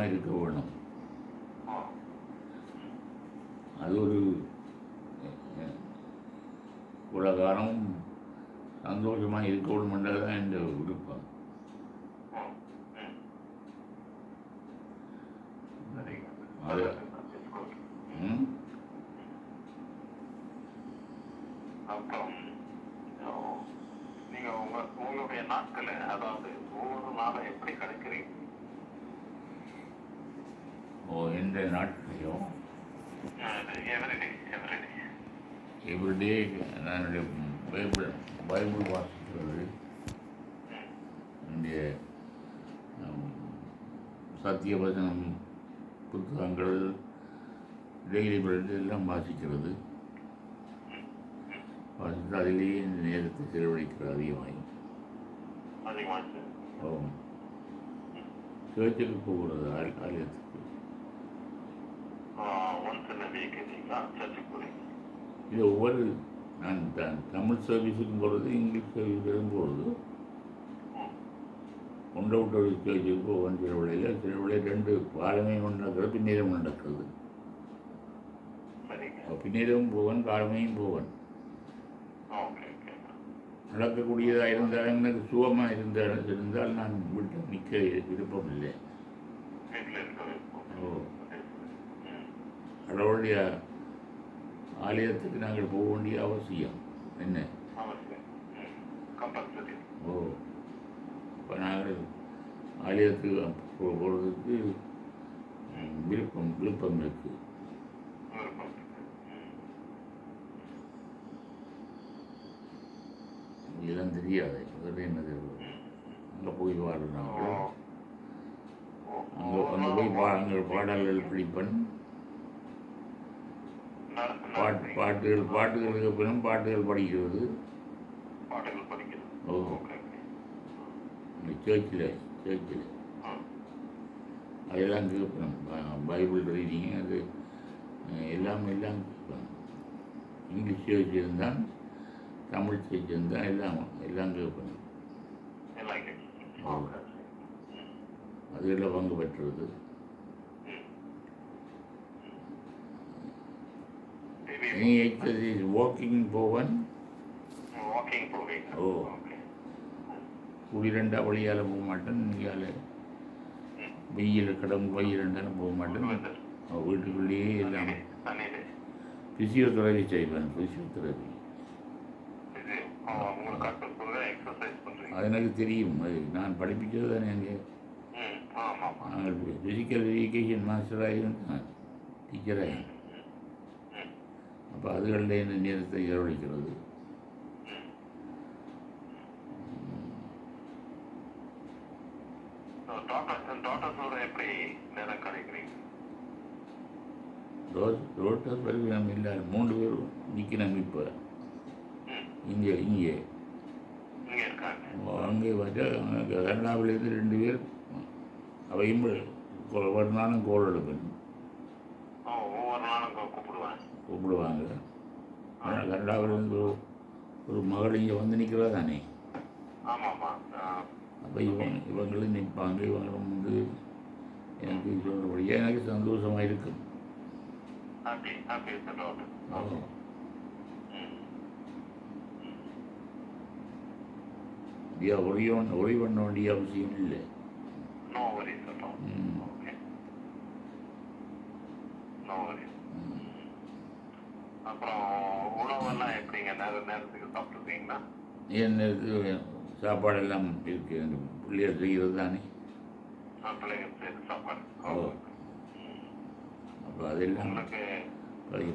இருக்க வேணும். அது ஒரு உலகாரம் சந்தோஷமாக இருக்க வேணுமென்றது தான் இந்த விருப்பம். அது அப்புறம் நீங்க உங்களுடைய நாட்களை, அதாவது ஒவ்வொரு நாளும் எப்படி கிடைக்கிறீங்க? எந்த நாட்களையும் எவ்ரிடே நான் பைபிள் வாசிக்கிறது, என்னுடைய சத்தியவசனம் புத்தகங்கள், டெய்லி பிரெட் எல்லாம் வாசிக்கிறது. வாசித்து அதிலேயே இந்த நேரத்தை செலவழிக்கிறது அதிகமாகி. சேர்ச்சுக்கு போகிறது, ஆலயத்துக்கு. இது ஒவ்வொரு நான் தமிழ் சர்வீஸுக்கும் போகிறது, இங்கிலீஷ் சர்வீஸுக்கும் போகிறது. ஒன்றை விட்டு ஒரு சேர்ச்சுக்கு போவேன். திருவிழையில் 2 காலமையும் நடக்கிறது, பின்னேரம் நடக்கிறது. பின்னேரமும் போவேன், காலமையும் போவேன். நடக்கக்கூடியதாக இருந்தால், எனக்கு சுகமாக இருந்தால் நான் விட்டு நிற்க விருப்பமில்லை. கடவுளுடைய ஆலயத்துக்கு நாங்கள் போக வேண்டிய அவசியம் என்ன? இப்போ நாங்கள் ஆலயத்துக்கு போகிறதுக்கு விருப்பம் இருக்குது. இதெல்லாம் தெரியாது. என்னது அங்கே போய் பாடுறாங்க, அங்கே போய் அங்கே பாடல்கள் பிடிப்பன், பாட்டுகளுக்கு பின்னும் பாட்டுகள் படிக்கிறது. சேர்ச்சில் அதெல்லாம் கேட்பணும். பைபிள் ரீடிங்கு அது எல்லாம் கேட்பணும். இங்கிலீஷ் சேர்ச்சி இருந்தால், தமிழ் சேர்ச்சி இருந்தால் எல்லாம் கேட்பணும். அதில் பங்கு பெற்றது. வாக்கிங் போவன். குளிரண்டா வழியால் போக மாட்டேன். இங்கால வெயில் வெயிலண்டாலும் போக மாட்டேன். வீட்டுக்குள்ளேயே எல்லாம் ஃபிசியோதெரபி செய்வேன். ஃபிசியோதெரபி அது எனக்கு தெரியும். அது நான் படிப்பிச்சது தானே. அங்கே நாங்கள் ஃபிசிக்கல் எஜுகேஷன் மாஸ்டராக இருந்தேன், டீச்சராக. அப்போ அதுகளில் என்ன நேரத்தை செலவழிக்கிறது. ரோட்டர் பிறகு நம்ம இல்லை 3 பேர் நிற்கணும். இப்போ இங்கே அங்கே வச்சா கனடாவிலேருந்து 2 பேர், அவையும் ஒரு நாளும் கோல் எடுப்பேன், கூப்பிடுவாங்க. ஆனால் கனடாவிலேருந்து ஒரு மகள் இங்கே வந்து நிற்கிறதா தானே. அப்போ இவங்களும் நிற்பாங்க. இவங்களும் வந்து எனக்கு சொல்கிறபடியாக எனக்கு சந்தோஷமாக இருக்கும். ஒளி பண்ண வேண்டிய அவசியம் இல்லை. ஏன் நேரத்துக்கு சாப்பாடெல்லாம் இருக்கு. அந்த பிள்ளைகள் செய்கிறது தானே. அப்போ அதெல்லாம்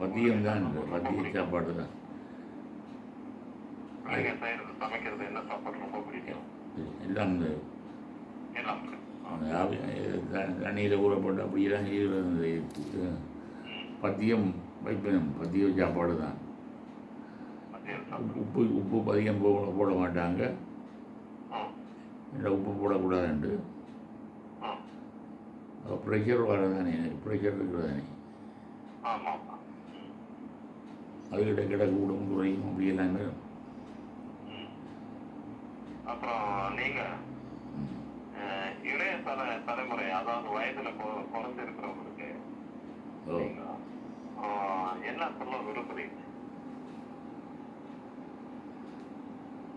பத்தியம் தான். பத்திய சாப்பாடு தான். எல்லாம் தண்ணியில் ஊறப்பட்டு அப்படியெல்லாம் செய்கிறது. பத்தியம் வைப்பேன். பத்திய சாப்பாடு தான். உப்பு அதிகம் போட மாட்டாங்க. உப்பு போடக்கூடாதுண்டு. ப்ரெஷர் வரதானே, எனக்கு ப்ரெஷர் இருக்கிறதானே. அதுக்கிட்ட கிட்ட கூடும் குறையும் அப்படி எல்லாமே. அப்புறம் நீங்கள் இளைய தலைமுறை, அதாவது வயதுல குறைஞ்சிருக்கிறவங்களுக்கு ஓ நீங்க என்ன சொல்ல விரும்புறீங்க?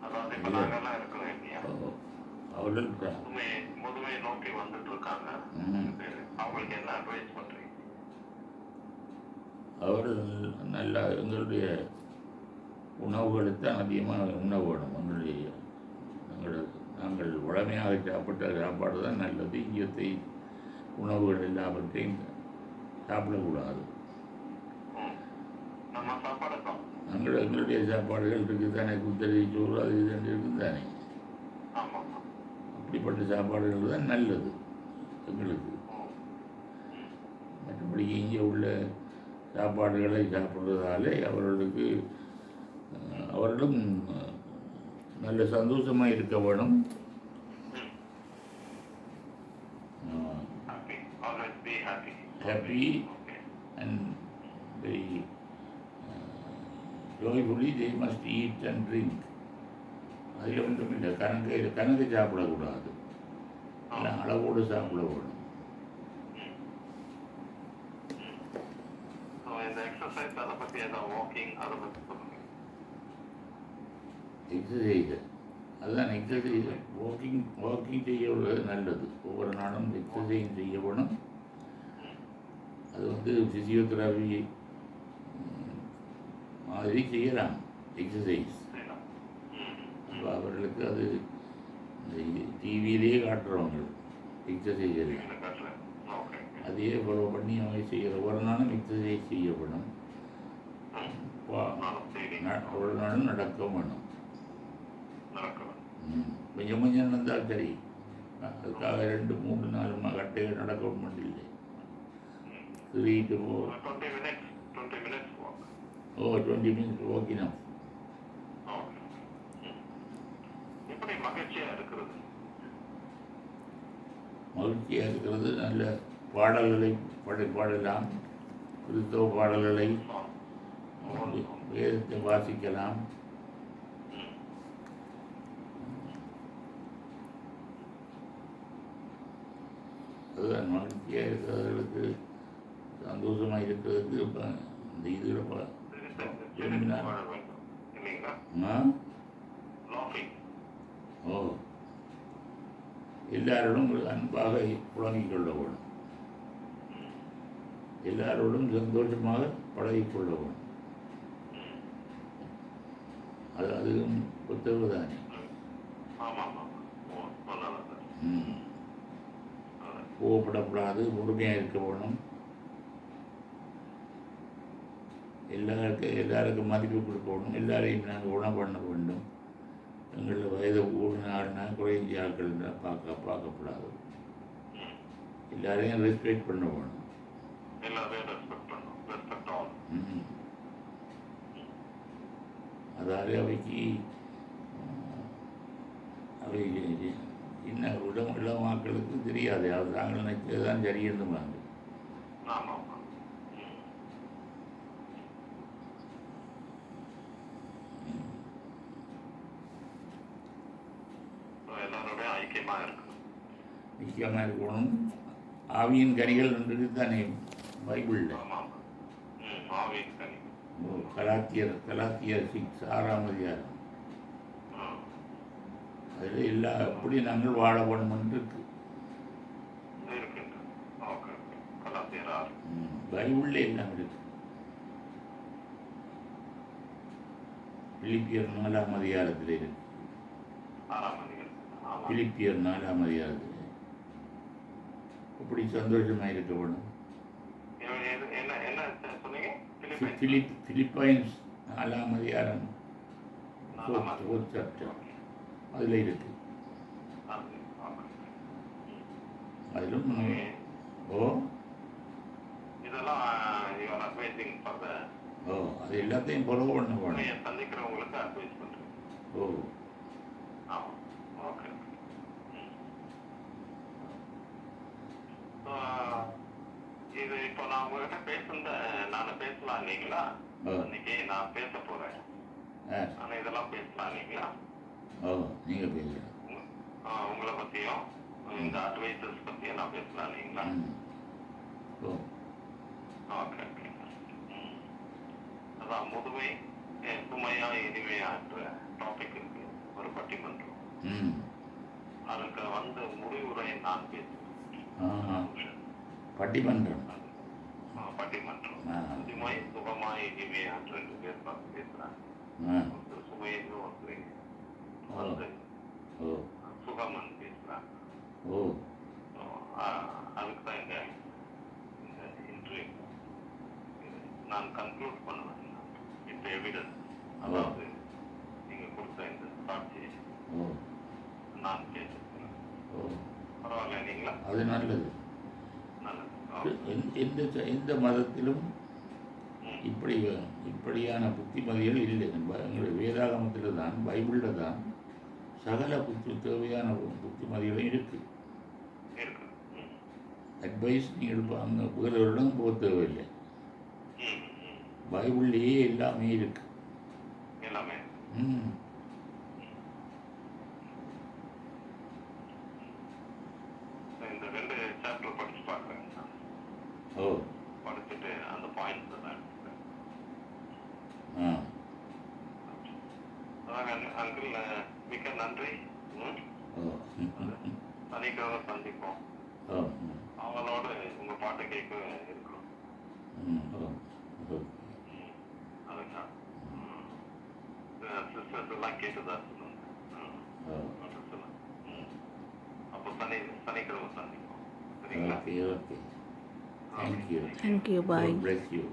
அதாவது இப்ப இல்லை நாங்கெல்லாம் இருக்கிறோம் இல்லையா, ஓ அவர்களுக்கு முதுமையை நோக்கி வந்துட்டு இருக்காங்க. ம், அவங்களுக்கு என்ன அட்வைஸ் பண்றீங்க? அவர்கள் நல்லா எங்களுடைய உணவுகளை தான் அதிகமாக உண்ண வேணும். நாங்கள் வழமையாக சாப்பிட்ட சாப்பாடு தான் நல்லது. இயற்கை உணவுகள் எல்லாவற்றையும் சாப்பிடக்கூடாது. நம்ம சாப்பாடு தான். எங்களுடைய சாப்பாடுகள் இருக்குது தானே, குத்தரி சோறு அது இது இருக்குது தானே. அப்படிப்பட்ட சாப்பாடுகள் தான் நல்லது எங்களுக்கு. மற்றபடி இங்கே உள்ள சாப்பாடுகளை சாப்பிட்றதாலே அவர்களும் நல்ல சந்தோஷமாக இருக்க வேணும். Happy and very joyfully they must eat and drink. அதில் ஒன்றும் இல்லை. கணக்கு சாப்பிடக்கூடாது, எல்லாம் அளவோடு சாப்பிட வேணும். எக்ஸசைஸ் அதுதான் எக்ஸசைஸ். வாக்கிங் செய்ய நல்லது. ஒவ்வொரு நாளும் எக்ஸசைஸ் செய்ய வேணும். அது ஃபிசியோதெரபி மாதிரி செய்யலாம் எக்ஸசைஸ். அப்போ அவர்களுக்கு அது டிவியிலேயே காட்டுறவங்க எக்ஸசைஸ் எல்லாம் அதையே ஃபாலோ பண்ணி அவங்க செய்கிற ஒரு நாளும் எக்ஸசைஸ் செய்யப்படும். ஒரு நாளும் நடக்க வேணும். கொஞ்சம் கொஞ்சம் நடந்தால் சரி. அதுக்காக 2, 3, 4 கட்டைகள் நடக்க முடியல. 3 to 20 minutes walking up. மகிழ்ச்சியாக இருக்கிறது. நல்ல பாடல்களை பாடலாம். கிறிஸ்தவ பாடல்களை, வேதத்தை வாசிக்கலாம். அதுதான் மகிழ்ச்சியாக இருக்கிறவர்களுக்கு, சந்தோஷமாக இருக்கிறதுக்கு. இப்போ இந்த இதில் எல்லாரோடும் அன்பாக புழங்கிக் கொள்ள வேணும். எல்லாரோடும் சந்தோஷமாக பழகிக்கொள்ள வேணும். அதுவும் புத்தகம் தானே. கோவப்படக்கூடாது, பொறுமையாக இருக்க வேணும். எல்லாருக்கும் மதிப்பு கொடுக்கணும். எல்லாரையும் நாங்கள் உணவு பண்ண வேண்டும். எங்களில் வயது கூடினால்னா குறைஞ்சி ஆட்கள் பார்க்கப்படாது. எல்லாரையும் ரெஸ்பெக்ட் பண்ண வேணும். அதாலே அவை இன்னும் இளம் மக்களுக்கு தெரியாது. அது தாங்கள் நினைச்சது தான் சரியென்றுவாங்க. ஐக்கியமாக இருக்கணும். ஆவியின் கனிகள் என்றது தானே பைபிளில். கலாத்தியர் 6ஆம் அதிகாரம். அதில் எல்லா எப்படி நாங்கள் வாழ வேணும் என்று இருக்கு. பைபிளில் எல்லாம் இருக்கு. பிலிப்பியர் 4ஆம் அதிகாரத்தில் இருக்கு. பிலிப்பியர் 4ஆம் அதிகாரத்தில் எப்படி சந்தோஷமாக இருக்க வேணும். பிலிப்பைன்ஸ் 4ஆம் அதிகாரம் 4th chapter அதில் இருக்கு. அதிலும் அது எல்லாத்தையும் ஃபாலோ பண்ண வேணும். சந்திக்கிறவங்களுக்கு அட்வைஸ் பண்ணுறேன். இது இப்போ நான் உங்ககிட்ட பேசலாம் இல்லைங்களா? இன்னைக்கு நான் பேச போறேன். நான் இதெல்லாம் பேசலாம் இல்லைங்களா? நீங்கள் பேசலாம். உங்களை பற்றியும் இந்த அட்வைசஸ் பற்றி நான் பேசலாம் இல்லைங்களா? ம். ஓ ஓகே ஓகே. அதான் முதுமை சுமையா இனிமையான்ற டாபிக் இருக்கு, ஒரு பட்டிமன்றம். ம் அதுக்கு வந்து முடிவுரை நான் ஆஹா பேசுவேன். பட்டிமன்றம். பட்டிமன்றம். ஆ முதுமை சுகமாய் இனிமையான்ற ரெண்டு பேர் பார்த்து பேசுறாங்க. ஆ ஒருத்தர் சுமைன்னு ஒருத்தர் ஓ வந்து ஓ சுகமன் பேசுறாங்க. ஓ அதுக்கு தான் இந்த இன்டர்வியூ நான் கன்க்ளூட் பண்ணுவேன். இந்த எவிடன்ஸ், அதாவது நீங்கள் கொடுத்த இந்த சாட்சியை ஓ நான் கேட்டிருக்கிறேன். ஓ பரவாயில்ல இல்லைங்களா? அது நல்லது. நல்லது. எந்த மதத்திலும் ம் இப்படியான புத்திமதிகள் இல்லை. எங்களுடைய வேதாகமத்தில் தான், பைபிளில் தான் சகல தேவையான புத்திமதிகளும் இருக்குது. இருக்கு. ம் அட்வைஸ் நீங்கள் அங்கே வேறவரிடம் போக தேவையில்லை. ம் ம் பைபிள்லேயே எல்லாமே இருக்கு. எல்லாமே. ம் இந்த 2 சாப்டர் படிச்சு பார்க்குறேன். ஓ படிச்சுட்டு அந்த பாயிண்ட்ஸ் தான் எடுத்துக்கிறேன். ஆ அதான் அங்கிள், மிக்க நன்றி. ம் ஓ சனிக்கிழமை சந்திப்போம். ஓ அவங்களோட உங்கள் பாட்டை கேட்க இருக்கிறோம். ம் ஓ ஓ அதுதான் சிஸ்டர்ஸ் எல்லாம் கேட்டுதான் சொல்லுங்க. ஓ சொல்லுங்க. அப்போ சனிக்கிழமை சந்திப்போம். சரிங்களா? Okay okay. Thank you. Thank you. Bye. God bless you.